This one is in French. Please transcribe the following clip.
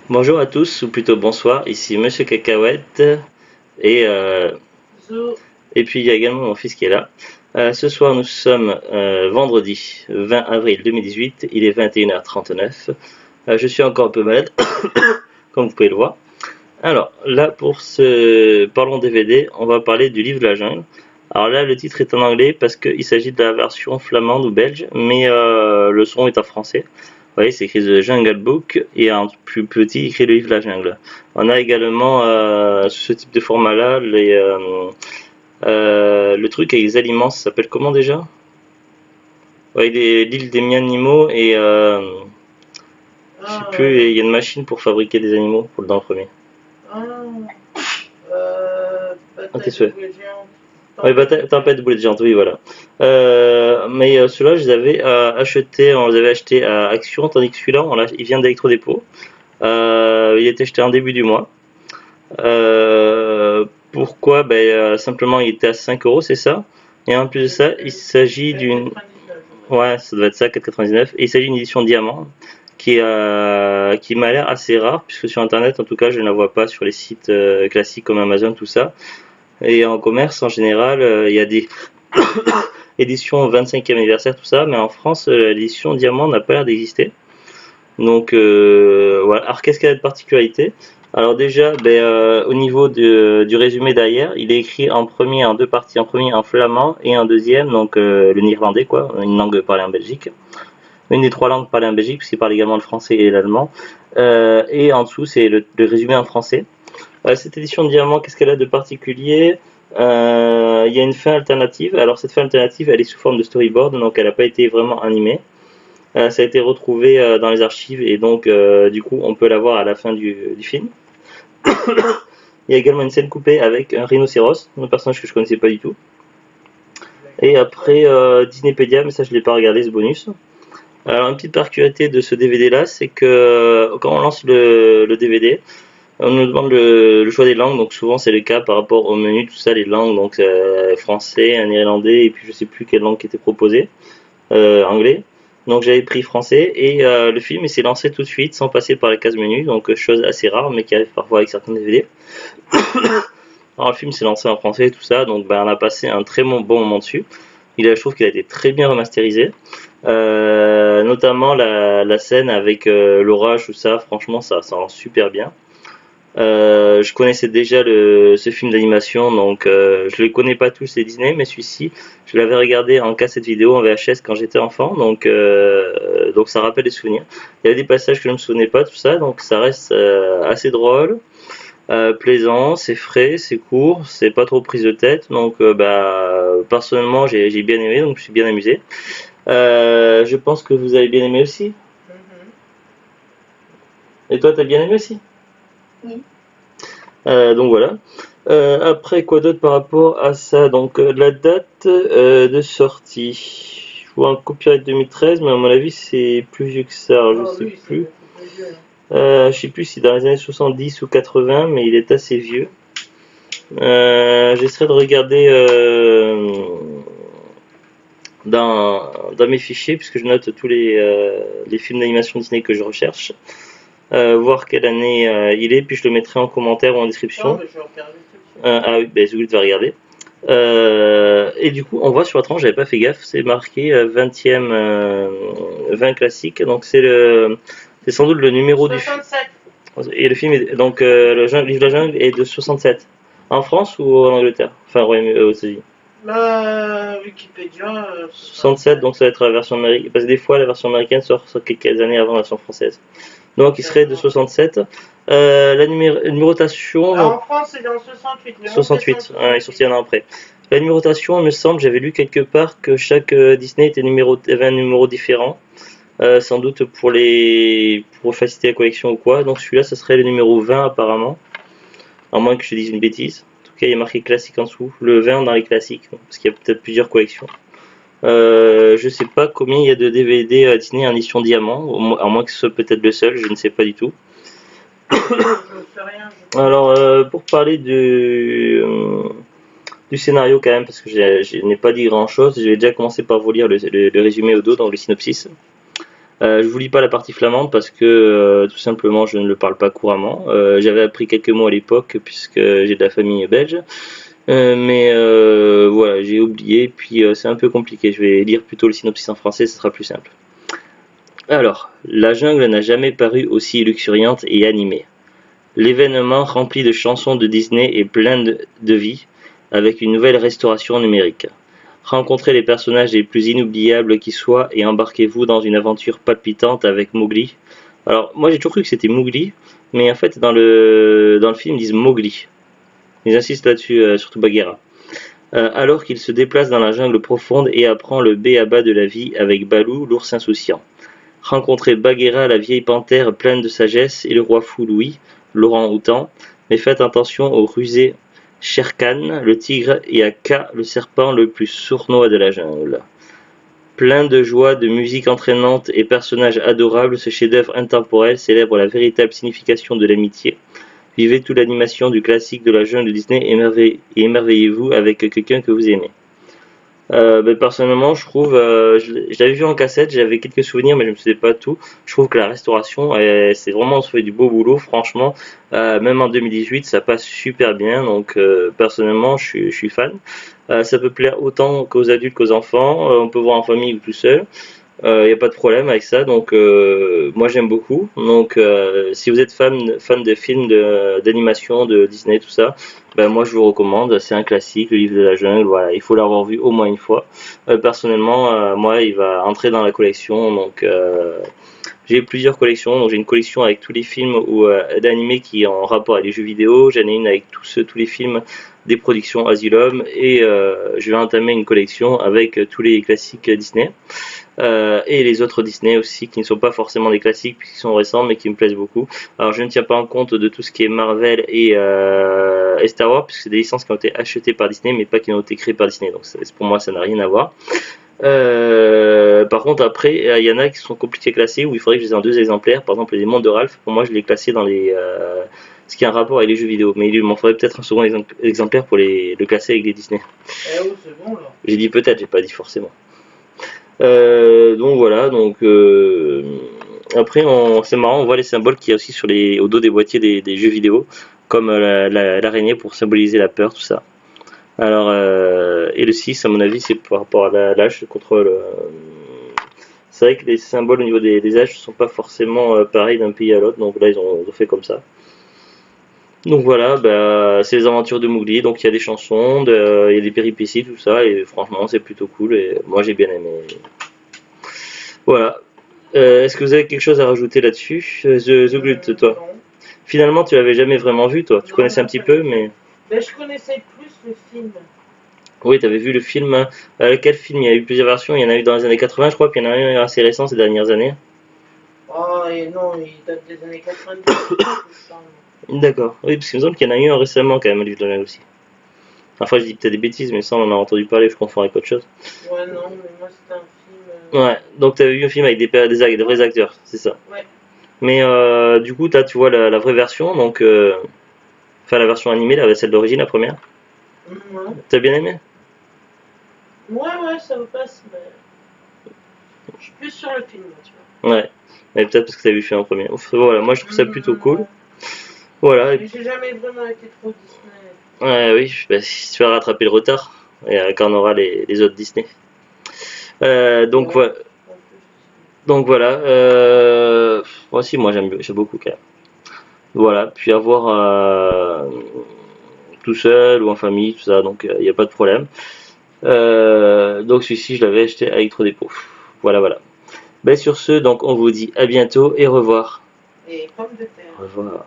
Bonjour à tous, ou plutôt bonsoir, ici Monsieur Cacahuète, et, euh, Zo, et puis il y a également mon fils qui est là. Ce soir nous sommes vendredi 20 avril 2018, il est 21h39. Je suis encore un peu malade, comme vous pouvez le voir. Alors là pour ce Parlons DVD, on va parler du livre de la jungle. Alors là le titre est en anglais parce qu'il s'agit de la version flamande ou belge, mais le son est en français. Vous voyez, c'est écrit The Jungle Book et en plus petit écrit le livre de la jungle. On a également ce type de format-là le truc avec les aliments, ça s'appelle comment déjà? Ouais, l'île des mi-animaux et je sais ah, plus, il y a une machine pour fabriquer des animaux pour dans le premier. ah, Ah, tes bataille de souhaits. bouée géante, Oui, tempête de bouée tempête de géante. boulet de géante, oui, voilà. Mais ceux-là, je les avais achetés, on les avait achetés à Action, tandis que celui-là, il vient d'Electrodépôt. Il était acheté en début du mois. Pourquoi? Simplement, il était à 5 euros, c'est ça. Et en plus de ça, il s'agit d'une. 4,99 je crois. Ouais, ça doit être ça, 4,99. Et il s'agit d'une édition diamant qui m'a l'air assez rare, puisque sur internet, en tout cas, je ne la vois pas sur les sites classiques comme Amazon, tout ça. Et en commerce, en général, il y a des éditions 25e anniversaire, tout ça, mais en France, l'édition diamant n'a pas l'air d'exister. Donc voilà. Alors qu'est-ce qu'elle a de particularité? Alors déjà, au niveau du résumé derrière, il est écrit en premier en deux parties, en premier en flamand et en deuxième, donc le néerlandais quoi, une langue parlée en Belgique, une des trois langues parlées en Belgique puisqu'il parle également le français et l'allemand. Et en dessous c'est le résumé en français. Cette édition de Diamant, qu'est-ce qu'elle a de particulier? Il y a une fin alternative. Alors cette fin alternative, elle est sous forme de storyboard, donc elle n'a pas été vraiment animée. Ça a été retrouvé dans les archives et donc du coup on peut la voir à la fin du film. Il y a également une scène coupée avec un rhinocéros, un personnage que je connaissais pas du tout. Et après Disneypedia, mais ça je l'ai pas regardé ce bonus. Alors une petite particularité de ce DVD là, c'est que quand on lance le DVD, on nous demande le choix des langues, donc souvent c'est le cas par rapport au menu, tout ça, les langues, donc français, un néerlandais, et puis je sais plus quelle langue qui était proposée, anglais. Donc j'avais pris français et le film s'est lancé tout de suite sans passer par la case menu, donc chose assez rare mais qui arrive parfois avec certains DVD. Alors le film s'est lancé en français et tout ça, donc on a passé un très bon moment dessus. Je trouve qu'il a été très bien remasterisé, notamment la scène avec l'orage, tout ça, franchement ça rend super bien. Je connaissais déjà ce film d'animation, donc je les connais pas tous les Disney, mais celui-ci, je l'avais regardé en cassette vidéo en VHS quand j'étais enfant, donc ça rappelle des souvenirs. Il y avait des passages que je ne me souvenais pas, tout ça, donc ça reste assez drôle, plaisant, c'est frais, c'est court, c'est pas trop prise de tête, donc personnellement j'ai bien aimé, donc je suis bien amusé. Je pense que vous avez bien aimé aussi. Mhm. Et toi, t'as bien aimé aussi? Oui. Donc voilà. Après, quoi d'autre par rapport à ça? Donc la date de sortie. Je vois un copyright 2013, mais à mon avis c'est plus vieux que ça. Alors, je Oh sais oui, c'est plus. beaucoup plus vieux, hein. Je sais plus si dans les années 70 ou 80, mais il est assez vieux. J'essaierai de regarder dans mes fichiers, puisque je note tous les films d'animation Disney que je recherche. Voir quelle année il est, puis je le mettrai en commentaire ou en Oh, description. mais je vais regarder tout de suite. Ah oui, ben Zoulid va regarder. Et du coup, on voit sur la tranche, j'avais pas fait gaffe, c'est marqué 20e 20 classique, donc c'est sans doute le numéro du film. 67. Et le film est, donc livre de la jungle est de 67. En France ou en Angleterre? Enfin, aux États-Unis. Wikipédia, 67, 67. donc ça va être la version américaine, parce que des fois la version américaine sort quelques années avant la version française. Donc il serait de D'accord. 67. La numérotation, Ah, donc en France, c'est dans 68. Le monde descend 68, il est sorti 68. un an après. La numérotation, il me semble, j'avais lu quelque part que chaque Disney avait un numéro différent, sans doute pour faciliter la collection ou quoi. Donc celui-là, ça serait le numéro 20 apparemment, à moins que je dise une bêtise. En tout cas, il y a marqué classique en dessous, le 20 dans les classiques, parce qu'il y a peut-être plusieurs collections. Je sais pas combien il y a de DVD à Disney en édition diamant, à moins que ce soit peut-être le seul, je ne sais pas du tout. Je ne sais rien, je connais Alors, pas. pour parler du scénario quand même, parce que je n'ai pas dit grand chose, je vais déjà commencer par vous lire le résumé au dos, dans le synopsis. Je vous lis pas la partie flamande parce que tout simplement je ne le parle pas couramment. J'avais appris quelques mots à l'époque puisque j'ai de la famille belge. Mais voilà, j'ai oublié, puis c'est un peu compliqué. Je vais lire plutôt le synopsis en français, ce sera plus simple. Alors, la jungle n'a jamais paru aussi luxuriante et animée. L'événement rempli de chansons de Disney est plein de vie, avec une nouvelle restauration numérique. Rencontrez les personnages les plus inoubliables qui soient et embarquez-vous dans une aventure palpitante avec Mowgli. Alors, moi j'ai toujours cru que c'était Mowgli, mais en fait dans le film ils disent Mowgli. Ils insistent là-dessus, surtout Bagheera. Alors qu'il se déplace dans la jungle profonde et apprend le b.a.-ba de la vie avec Baloo, l'ours insouciant. Rencontrez Bagheera, la vieille panthère pleine de sagesse, et le roi fou Louis, l'orang-outan, mais faites attention au rusé Shere Khan, le tigre, et à Kaa, le serpent le plus sournois de la jungle. Plein de joie, de musique entraînante et personnages adorables, ce chef-d'œuvre intemporel célèbre la véritable signification de l'amitié. Vivez toute l'animation du classique de la jungle de Disney et émerveillez-vous avec quelqu'un que vous aimez. Personnellement, je trouve, je l'avais vu en cassette, j'avais quelques souvenirs, mais je ne me souvenais pas tout. Je trouve que la restauration, c'est vraiment, on se fait du beau boulot, franchement. Même en 2018, ça passe super bien, donc personnellement, je suis fan. Ça peut plaire autant qu'aux adultes qu'aux enfants. On peut voir en famille ou tout seul. Il n'y a pas de problème avec ça, donc moi j'aime beaucoup. Donc si vous êtes fan de films d'animation de Disney, tout ça, ben moi je vous recommande. C'est un classique, le livre de la jungle. Voilà, il faut l'avoir vu au moins une fois. Personnellement, moi il va entrer dans la collection. Donc j'ai plusieurs collections. Donc j'ai une collection avec tous les films d'animés qui ont rapport avec les jeux vidéo. J'en ai une avec tous les films des productions Asylum, et je vais entamer une collection avec tous les classiques Disney. Et les autres Disney aussi qui ne sont pas forcément des classiques puisqu'ils sont récents mais qui me plaisent beaucoup. Alors je ne tiens pas en compte de tout ce qui est Marvel et Star Wars puisque c'est des licences qui ont été achetées par Disney mais pas qui ont été créées par Disney, donc pour moi ça n'a rien à voir. Par contre après il y en a qui sont compliqués à classer où il faudrait que je les ai en 2 exemplaires. Par exemple les mondes de Ralph, pour moi je les classé dans les ce qui a un rapport avec les jeux vidéo, mais il m'en faudrait peut-être un second exemplaire pour le classer avec les Disney. Eh oh, c'est bon là. J'ai dit peut-être, j'ai pas dit forcément. Donc voilà, donc après c'est marrant, on voit les symboles qu'il y a aussi au dos des boîtiers des jeux vidéo, comme l'araignée pour symboliser la peur, tout ça. Alors et le 6 à mon avis c'est par rapport à l'âge, le contrôle. C'est vrai que les symboles au niveau des âges ne sont pas forcément pareils d'un pays à l'autre, donc là ils ont fait comme ça. Donc voilà, c'est les aventures de Mowgli, donc il y a des chansons, il y a des péripéties, tout ça, et franchement c'est plutôt cool, et moi j'ai bien aimé. Voilà. Est-ce que vous avez quelque chose à rajouter là-dessus, The Glut, toi? Non. Finalement tu l'avais jamais vraiment vu, toi? Tu connaissais un petit peu, mais... Ben, je connaissais plus le film. Oui, tu avais vu le film. Quel film? Il y a eu plusieurs versions, il y en a eu dans les années 80 je crois, puis il y en a eu un assez récent ces dernières années. Ah, et non, il date des années 90. D'accord, oui, parce qu'il me semble qu'il y en a eu un récemment quand même, le livre de la aussi. Enfin, je dis peut-être des bêtises, mais ça on en a entendu parler, je confonds avec autre chose. Ouais, non, mais moi c'était un film. Ouais, donc tu avais vu un film avec des vrais acteurs, c'est ça. Ouais. Mais du coup, tu vois la vraie version, donc. Enfin, la version animée, celle d'origine, la première. Ouais. T'as bien aimé? Ouais, ça me passe, mais. Je suis plus sur le film, tu vois. Ouais, mais peut-être parce que t'as vu le film en premier. Voilà, moi je trouve ça plutôt cool. Voilà. Mais j'ai jamais vraiment été trop Disney. Ouais, oui, si tu vas rattraper le retard, quand on aura les autres Disney. Donc voilà. Donc voilà. Moi aussi, moi j'aime beaucoup quand même. Voilà, puis avoir tout seul ou en famille, tout ça, donc il n'y a pas de problème. Donc celui-ci, je l'avais acheté avec trop dépôt. Voilà. Sur ce, donc on vous dit à bientôt et au revoir. Et pommes de terre. Au revoir.